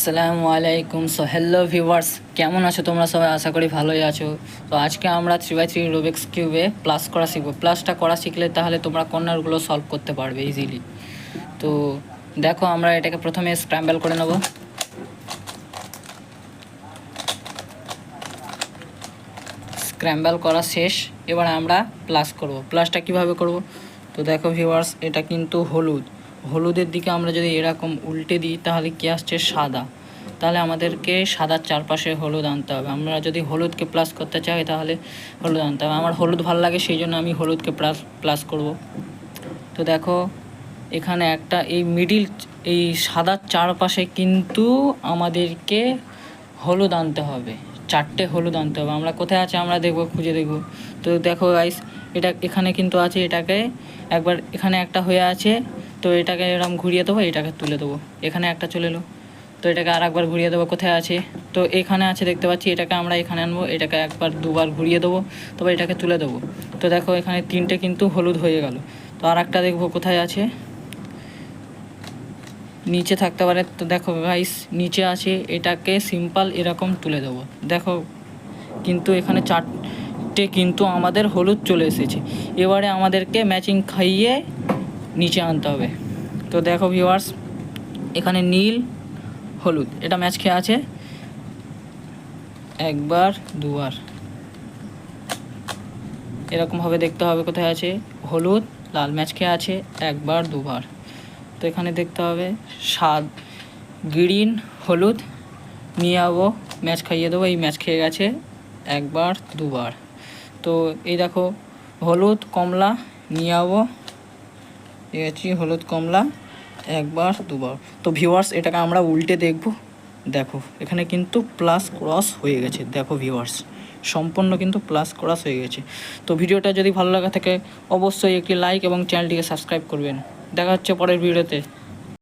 আসসালামু আলাইকুম। So hello viewers, কেমন আছো তোমরা সবাই? আশা করি ভালোই আছো। তো আজকে আমরা 3x3 রুবিক্স কিউবে প্লাস করা শিখবো। প্লাসটা করা শিখলে তাহলে তোমরা কর্নারগুলো সলভ করতে পারবে ইজিলি। তো দেখো, আমরা এটাকে প্রথমে স্ক্র্যাম্বল করে নেব। স্ক্র্যাম্বল করা শেষ, এবার আমরা প্লাস করব। প্লাসটা কিভাবে করব? তো দেখো ভিউয়ার্স, এটা কিন্তু হলুদের দিকে আমরা যদি এরকম উল্টে দিই তাহলে কি আসছে? সাদা। তাহলে আমাদেরকে সাদার চারপাশে হলুদ আনতে হবে। আমরা যদি হলুদকে প্লাস করতে চাই তাহলে হলুদ আনতে হবে। আমার হলুদ ভালো লাগে, সেই জন্য আমি হলুদকে প্লাস করব। তো দেখো, এখানে একটা এই সাদার চারপাশে কিন্তু আমাদেরকে হলুদ আনতে হবে, 4টে হলুদ আনতে হবে। আমরা কোথায় আছে আমরা খুঁজে দেখব। তো দেখো গাইস, এটা এখানে কিন্তু আছে। এটাকে একবার, এখানে একটা হয়ে আছে, তো এটাকে এরকম ঘুরিয়ে দেবো, এটাকে তুলে দেবো। এখানে একটা চলে এলো, তো এটাকে আর একবার ঘুরিয়ে দেবো। কোথায় আছে? তো এখানে আছে, দেখতে পাচ্ছি। এটাকে আমরা এখানে আনবো, এটাকে একবার দুবার ঘুরিয়ে দেবো, তবে এটাকে তুলে দেবো। তো দেখো, এখানে 3টে কিন্তু হলুদ হয়ে গেল। তো আর একটা দেখবো কোথায় আছে, নিচে থাকতে পারে। তো দেখো গাইস, নিচে আছে, এটাকে সিম্পল এরকম তুলে দেবো। দেখো, কিন্তু এখানে 4টে কিন্তু আমাদের হলুদ চলে এসেছে। এবারে আমাদেরকে ম্যাচিং খাইয়ে নিচে আনতে হবে। তো দেখো ভিউয়ার্স, এখানে নীল হলুদ এটা ম্যাচ খেয়ে আছে একবার দুবার, এরকমভাবে দেখতে হবে কোথায় আছে। হলুদ লাল ম্যাচ খেয়ে আছে একবার দুবার। তো এখানে দেখতে হবে গ্রিন হলুদ নিয়ে যাবো, ম্যাচ খাইয়ে দেবো। এই ম্যাচ খেয়ে গেছে একবার দুবার। তো এই দেখো, হলুদ কমলা নিয়ে যাবো, ঠিক আছে, হলুদ কমলা একবার দুবার। তো ভিউয়ার্স, এটাকে আমরা উল্টে দেখব। দেখো, এখানে কিন্তু প্লাস ক্রস হয়ে গেছে। দেখো ভিউয়ার্স, সম্পূর্ণ কিন্তু প্লাস ক্রস হয়ে গেছে। তো ভিডিওটা যদি ভালো লাগা থাকে অবশ্যই একটি লাইক এবং চ্যানেলটিকে সাবস্ক্রাইব করবেন। দেখা হচ্ছে পরের ভিডিওতে।